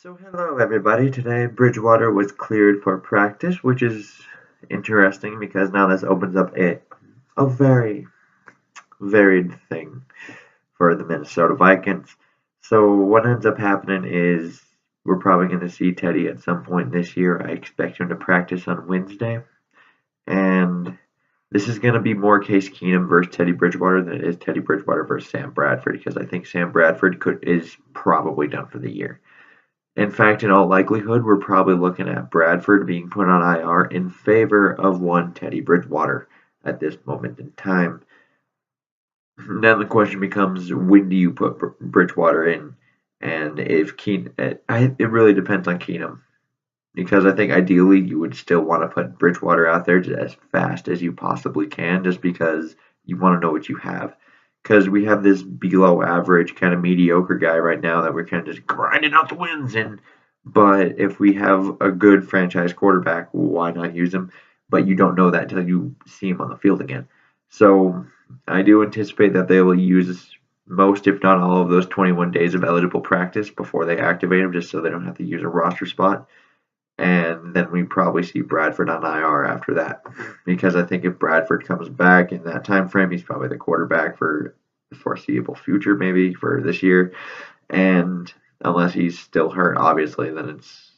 So hello everybody. Today Bridgewater was cleared for practice, which is interesting because now this opens up a very varied thing for the Minnesota Vikings. So what ends up happening is we're probably going to see Teddy at some point this year. I expect him to practice on Wednesday, and this is going to be more Case Keenum versus Teddy Bridgewater than it is Teddy Bridgewater versus Sam Bradford because I think Sam Bradford is probably done for the year. In fact, in all likelihood, we're probably looking at Bradford being put on IR in favor of one Teddy Bridgewater at this moment in time. Then the question becomes, when do you put Bridgewater in? And if it really depends on Keenum. Because I think ideally you would still want to put Bridgewater out there as fast as you possibly can, just because you want to know what you have. Because we have this below average kind of mediocre guy right now that we're kind of just grinding out the wins in. But if we have a good franchise quarterback, why not use him? But you don't know that until you see him on the field again. So I do anticipate that they will use most, if not all, of those 21 days of eligible practice before they activate him, just so they don't have to use a roster spot. And then we probably see Bradford on IR after that, because I think if Bradford comes back in that time frame, he's probably the quarterback for the foreseeable future, maybe for this year. And unless he's still hurt, obviously, then it's,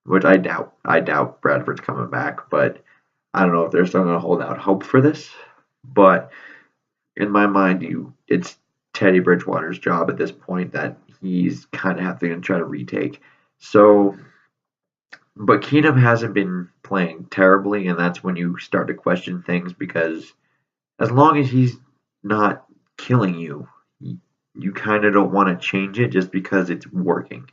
which I doubt. I doubt Bradford's coming back, but I don't know if they're still going to hold out hope for this. But in my mind, it's Teddy Bridgewater's job at this point that he's kind of having to try to retake. So, but Keenum hasn't been playing terribly, and that's when you start to question things, because as long as he's not killing you, you kind of don't want to change it just because it's working.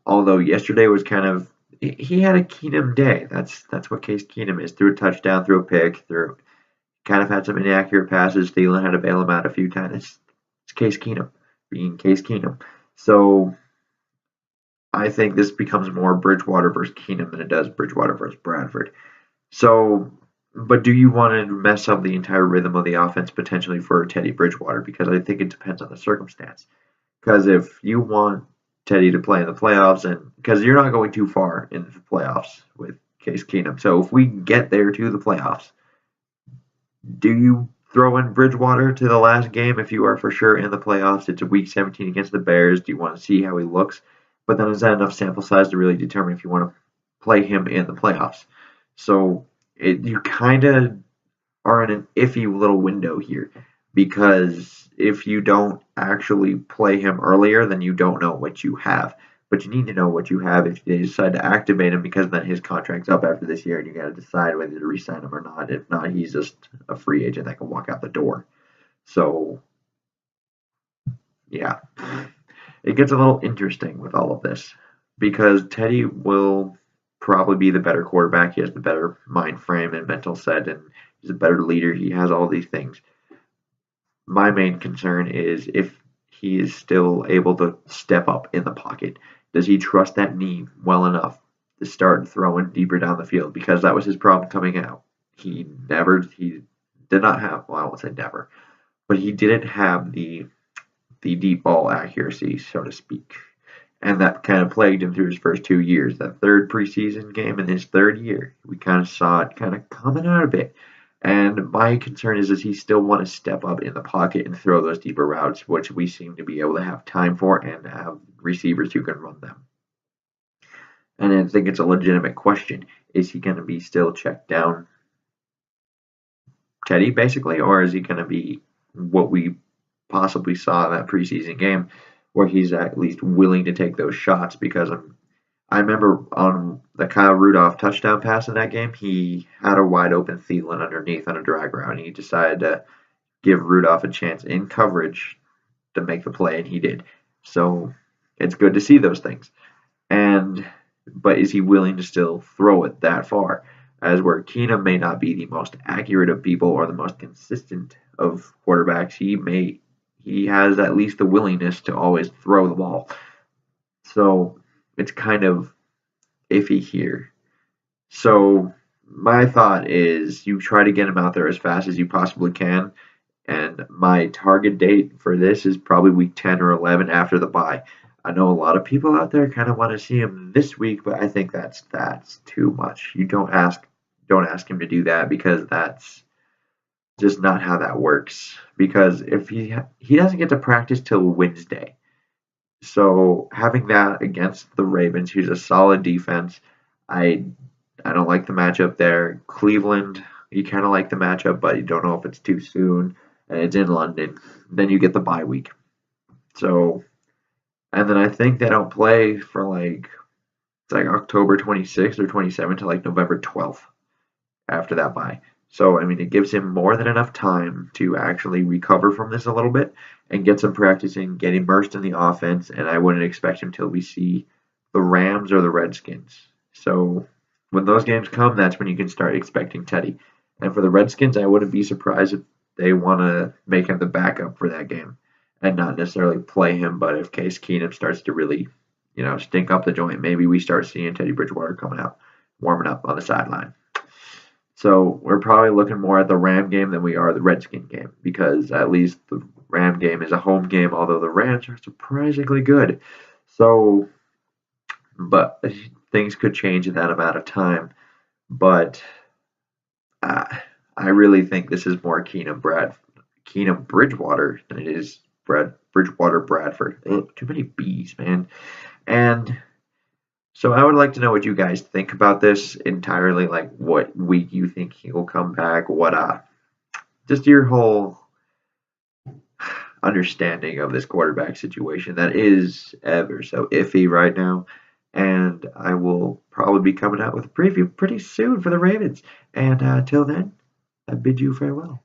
Although yesterday was kind of, he had a Keenum day. That's what Case Keenum is. Threw a touchdown, threw a pick, kind of had some inaccurate passes. Thielen had to bail him out a few times. It's Case Keenum being Case Keenum. So I think this becomes more Bridgewater versus Keenum than it does Bridgewater versus Bradford. So, but do you want to mess up the entire rhythm of the offense potentially for Teddy Bridgewater? Because I think it depends on the circumstance. Because if you want Teddy to play in the playoffs, and because you're not going too far in the playoffs with Case Keenum, so if we get there to the playoffs, do you throw in Bridgewater to the last game if you are for sure in the playoffs? It's a week 17 against the Bears. Do you want to see how he looks? But then is that enough sample size to really determine if you want to play him in the playoffs? So you kind of are in an iffy little window here, because if you don't actually play him earlier, then you don't know what you have. But you need to know what you have if they decide to activate him, because then his contract's up after this year and you got to decide whether to re-sign him or not. If not, he's just a free agent that can walk out the door. So, yeah, it gets a little interesting with all of this, because Teddy will probably be the better quarterback. He has the better mind frame and mental set, and he's a better leader. He has all these things. My main concern is if he is still able to step up in the pocket. Does he trust that knee well enough to start throwing deeper down the field? Because that was his problem coming out. He did not have, well, I won't say never, but he didn't have the deep ball accuracy, so to speak. And that kind of plagued him through his first 2 years. That third preseason game in his third year, we kind of saw it kind of coming out a bit. And my concern is, does he still want to step up in the pocket and throw those deeper routes, which we seem to be able to have time for and have receivers who can run them? And I think it's a legitimate question. Is he going to be still checked down Teddy, basically, or is he going to be what we possibly saw in that preseason game, where he's at least willing to take those shots? Because I remember on the Kyle Rudolph touchdown pass in that game, he had a wide open Thielen underneath on a drag route, and he decided to give Rudolph a chance in coverage to make the play, and he did. So it's good to see those things. But is he willing to still throw it that far? As where Keenum may not be the most accurate of people or the most consistent of quarterbacks, he has at least the willingness to always throw the ball. So it's kind of iffy here. So my thought is you try to get him out there as fast as you possibly can. And my target date for this is probably week 10 or 11 after the bye. I know a lot of people out there kind of want to see him this week, but I think that's too much. You don't ask him to do that because that's just not how that works. Because if he doesn't get to practice till Wednesday, so having that against the Ravens, who's a solid defense, I I don't like the matchup there. Cleveland, you kind of like the matchup, but you don't know if it's too soon, and it's in London. Then you get the bye week. So, and then I think they don't play for it's like October 26th or 27th to like November 12th after that bye. So, I mean, it gives him more than enough time to actually recover from this a little bit and get some practicing, get immersed in the offense. And I wouldn't expect him till we see the Rams or the Redskins. So, when those games come, that's when you can start expecting Teddy. And for the Redskins, I wouldn't be surprised if they want to make him the backup for that game and not necessarily play him. But if Case Keenum starts to really, stink up the joint, maybe we start seeing Teddy Bridgewater coming out, warming up on the sideline. So we're probably looking more at the Ram game than we are the Redskin game because at least the Ram game is a home game, although the Rams are surprisingly good. So, but things could change in that amount of time. But uh, I really think this is more Keenum Bridgewater than it is Bridgewater Bradford. Ugh, too many B's, man. And so I would like to know what you guys think about this entirely, like what week you think he will come back, what just your whole understanding of this quarterback situation that is ever so iffy right now. And I will probably be coming out with a preview pretty soon for the Ravens. And till then, I bid you farewell.